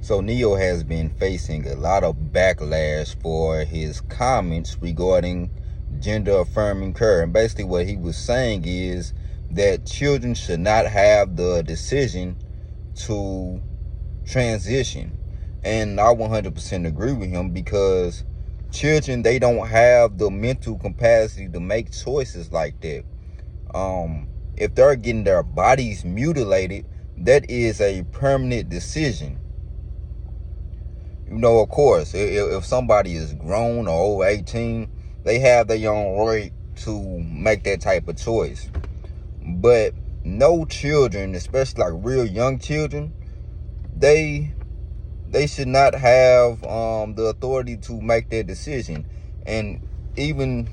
So Ne-Yo has been facing a lot of backlash for his comments regarding gender affirming care. And basically what he was saying is that children should not have the decision to transition. And I 100% agree with him, because children, they don't have the mental capacity to make choices like that. If they're getting their bodies mutilated, that is a permanent decision. Of course, if somebody is grown or over 18, they have their own right to make that type of choice. But no children, especially like real young children, they should not have the authority to make that decision. And even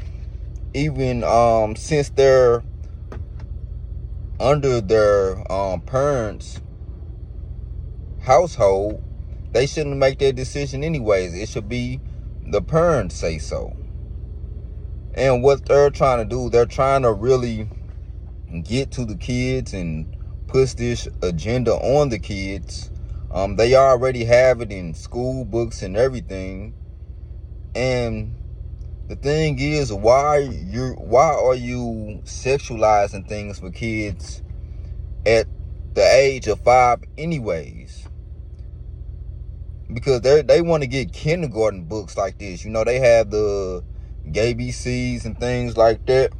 since they're under their parents' household, they shouldn't make that decision anyways. It should be the parents say so. And what they're trying to do, they're trying to really get to the kids and push this agenda on the kids. They already have it in school books and everything. And the thing is, why are you sexualizing things for kids at the age of 5 anyways? Because they want to get kindergarten books like this. They have the ABCs and things like that.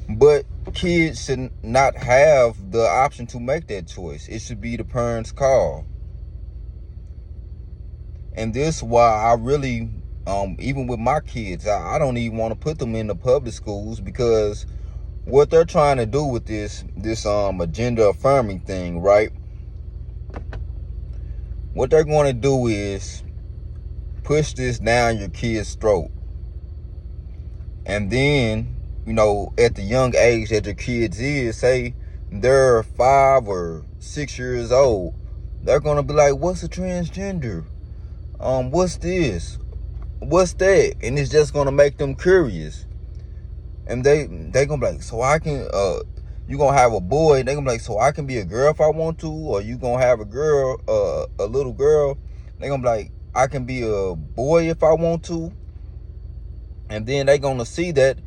But kids should not have the option to make that choice. It should be the parents' call. And this is why I really, even with my kids, I don't even want to put them in the public schools, because what they're trying to do with this gender affirming thing, right? What they're going to do is push this down your kid's throat. And then, at the young age that your kids is, say they're 5 or 6 years old, they're going to be like, what's a transgender? What's this? What's that? And it's just going to make them curious. And they going to be like, so I can, you going to have a boy, they going to be like, so I can be a girl if I want to? Or you going to have a girl, a little girl, they going to be like, I can be a boy if I want to? And then they going to see that,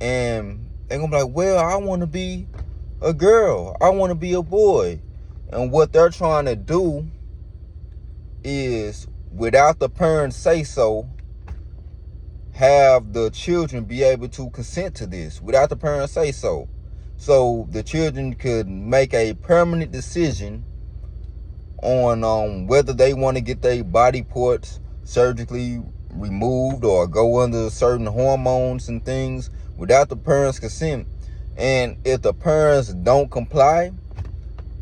and they going to be like, well, I want to be a girl. I want to be a boy. And what they're trying to do is, without the parents say so, have the children be able to consent to this without the parents say so. So the children could make a permanent decision on whether they want to get their body parts surgically removed or go under certain hormones and things without the parents' consent. And if the parents don't comply,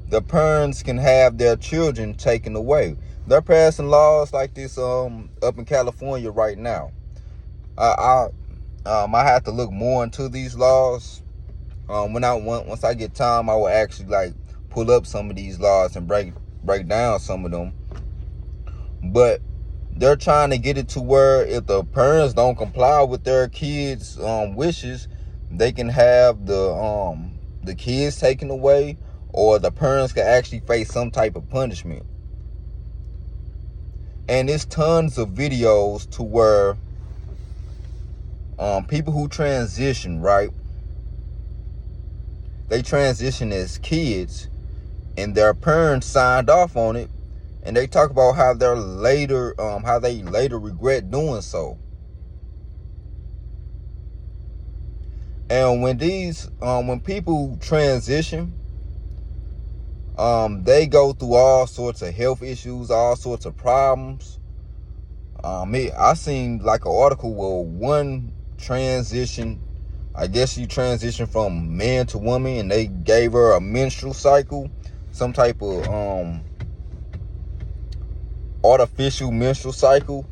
the parents can have their children taken away. They're passing laws like this up in California right now. I have to look more into these laws. Once I get time, I will actually pull up some of these laws and break down some of them. But they're trying to get it to where if the parents don't comply with their kids' wishes, they can have the kids taken away, or the parents can actually face some type of punishment. And there's tons of videos to where people who transition, right? They transition as kids, and their parents signed off on it, and they talk about how they later regret doing so. And when people transition, they go through all sorts of health issues, all sorts of problems. I seen an article where one transition, I guess she transitioned from man to woman, and they gave her a menstrual cycle, some type of artificial menstrual cycle,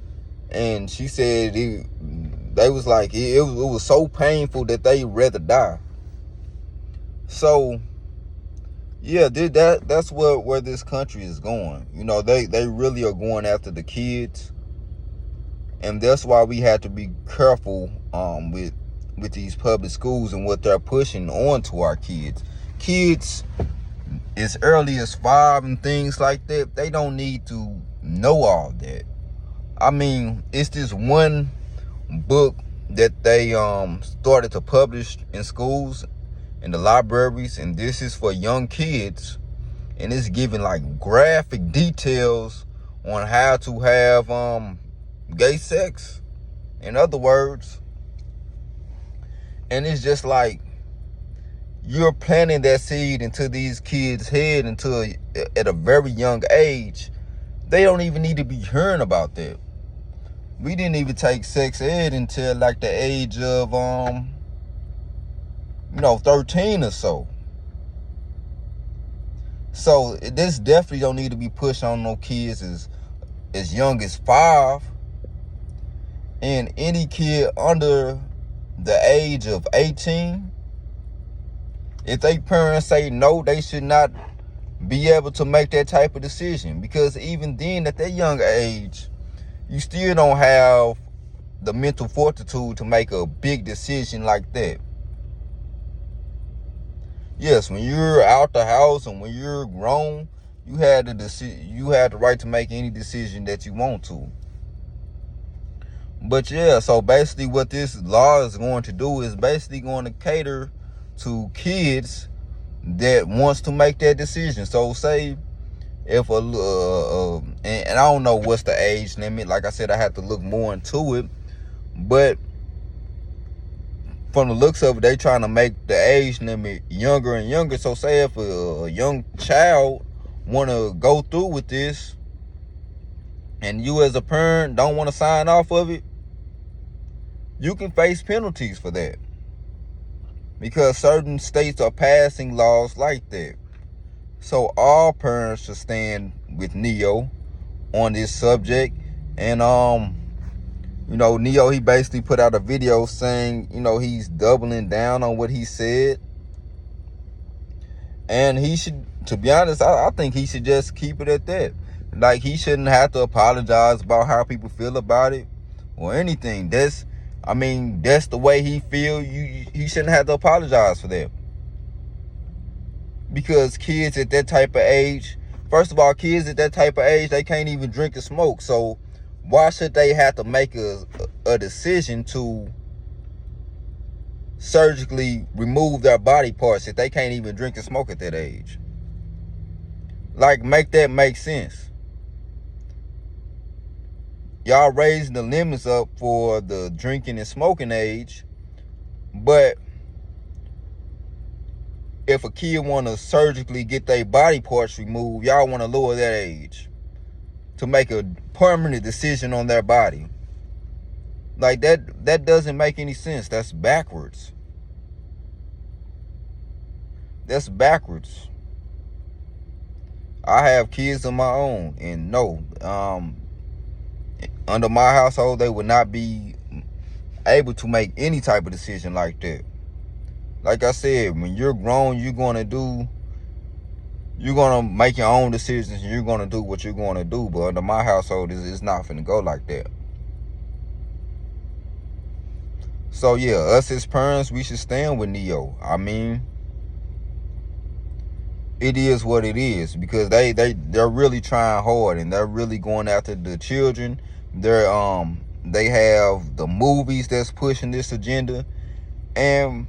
and she said they was like it was so painful that they rather die. So yeah, that's where this country is going. They really are going after the kids, and that's why we have to be careful with these public schools and what they're pushing on to our kids. Kids as early as 5 and things like that, they don't need to know all that. I mean, it's this one book that they started to publish in schools, in the libraries, and this is for young kids, and it's giving like graphic details on how to have gay sex, in other words. And it's just like, you're planting that seed into these kids' head until at a very young age. They don't even need to be hearing about that. We didn't even take sex ed until like the age of 13 or so. So this definitely don't need to be pushed on no kids as young as 5. And any kid under the age of 18, if they parents say no, they should not be able to make that type of decision. Because even then, at that young age, you still don't have the mental fortitude to make a big decision like that. Yes, when you're out the house and when you're grown, you had the right to make any decision that you want to. But yeah, so basically what this law is going to do is basically going to cater to kids that wants to make that decision. So say if and I don't know what's the age limit. Like I said, I have to look more into it. But from the looks of it, they trying to make the age limit younger and younger. So say if a young child want to go through with this, and you as a parent don't want to sign off of it, you can face penalties for that. Because certain states are passing laws like that. So all parents should stand with Neo on this subject. And Neo, he basically put out a video saying, he's doubling down on what he said. And he should, to be honest, I think he should just keep it at that. Like, he shouldn't have to apologize about how people feel about it or anything. That's the way he feel. He shouldn't have to apologize for that. Because kids at that type of age, first of all, kids at that type of age, they can't even drink or smoke. So why should they have to make a decision to surgically remove their body parts if they can't even drink and smoke at that age? Like, make that make sense. Y'all raising the limits up for the drinking and smoking age, but if a kid want to surgically get their body parts removed, y'all want to lower that age to make a permanent decision on their body. Like, that doesn't make any sense. That's backwards. That's backwards. I have kids of my own, and no, under my household, they would not be able to make any type of decision like that. Like I said, when you're grown, you're going to make your own decisions, and you're going to do what you're going to do. But under my household, it's not finna go like that. So yeah, us as parents, we should stand with Neo. I mean, it is what it is, because they're really trying hard, and they're really going after the children. They have the movies that's pushing this agenda, and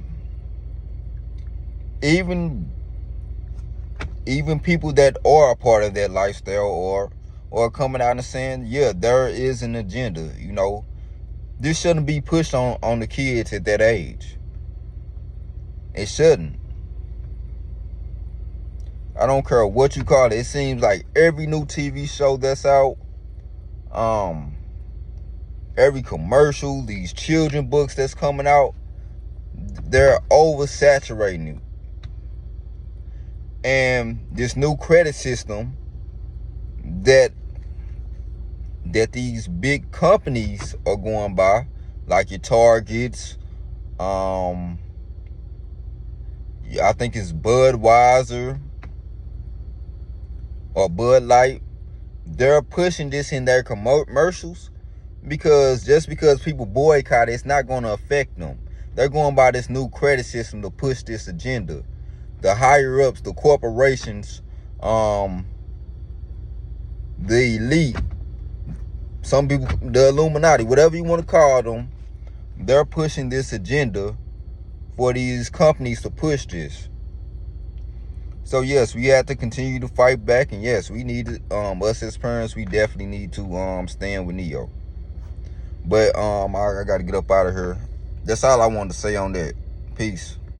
even people that are a part of that lifestyle or coming out and saying, yeah, there is an agenda. This shouldn't be pushed on the kids at that age. It shouldn't. I don't care what you call it. It seems like every new TV show that's out, every commercial, these children books that's coming out, they're oversaturating it. And this new credit system that these big companies are going by, like your Targets, I think it's Budweiser or Bud Light, they're pushing this in their commercials because just because people boycott, it's not going to affect them. They're going by this new credit system to push this agenda. the higher ups, the corporations, the elite, some people, the Illuminati, whatever you want to call them, they're pushing this agenda for these companies to push this. So yes, we have to continue to fight back, and yes, we need to, us as parents, we definitely need to stand with Neo. But I got to get up out of here. That's all I wanted to say on that. Peace.